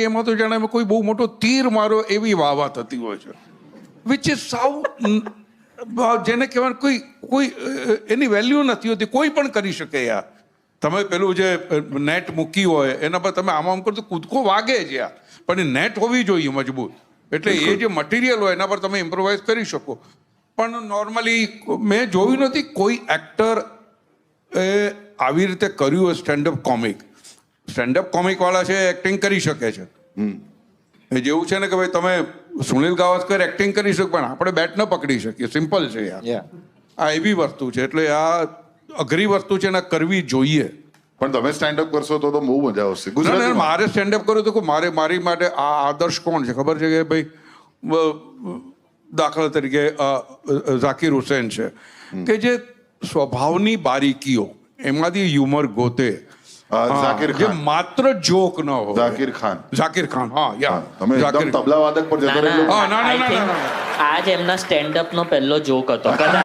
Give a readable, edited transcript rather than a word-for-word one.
એમાં તો જાણે કોઈ બહુ મોટો તીર મારો એવી વાવા થતી હોય છે વિચ ઇઝ સાવ જેને કહેવાય કોઈ એની વેલ્યુ નથી હોતી. કોઈ પણ કરી શકે યાર. તમે પેલું જે નેટ મૂકી હોય એના પર તમે આમ કરો તો કૂદકો વાગે જ યાર, પણ એ નેટ હોવી જોઈએ મજબૂત. એટલે એ જે મટીરિયલ હોય એના પર તમે ઇમ્પ્રોવાઇઝ કરી શકો. પણ નોર્મલી મેં જોયું નથી કોઈ એક્ટર એ આવી રીતે કર્યું હોય સ્ટેન્ડઅપ કોમિક. સ્ટેન્ડઅપ કોમિક વાળા છે એક્ટિંગ કરી શકે છે. એ જેવું છે ને કે ભાઈ તમે સુનિલ ગાવસ્કર એક્ટિંગ કરી શકો પણ આપણે બેટ ન પકડી શકીએ. સિમ્પલ છે યાર. આ એવી વસ્તુ છે. એટલે આ અઘરી વસ્તુ છે ને કરવી જોઈએ. પણ તમે સ્ટેન્ડઅપ કરશો તો બહુ મજા આવશે. ગુજરાત મારે સ્ટેન્ડઅપ કર્યું તો મારી માટે આ આદર્શ કોણ છે ખબર છે કે ભાઈ દાખલા તરીકે ઝાકિર હુસેન છે કે જે સ્વભાવની બારીકીઓ એમાંથી હ્યુમર ગોતે. ઝાકિર જે ખાન, માત્ર જોક ન હોય. ઝાકિર ખાન હા યાર. તમે એકદમ તબલા વાદક પર જતો રહેલો. આજ એમના સ્ટેન્ડ અપ નો પહેલો જોક હતો.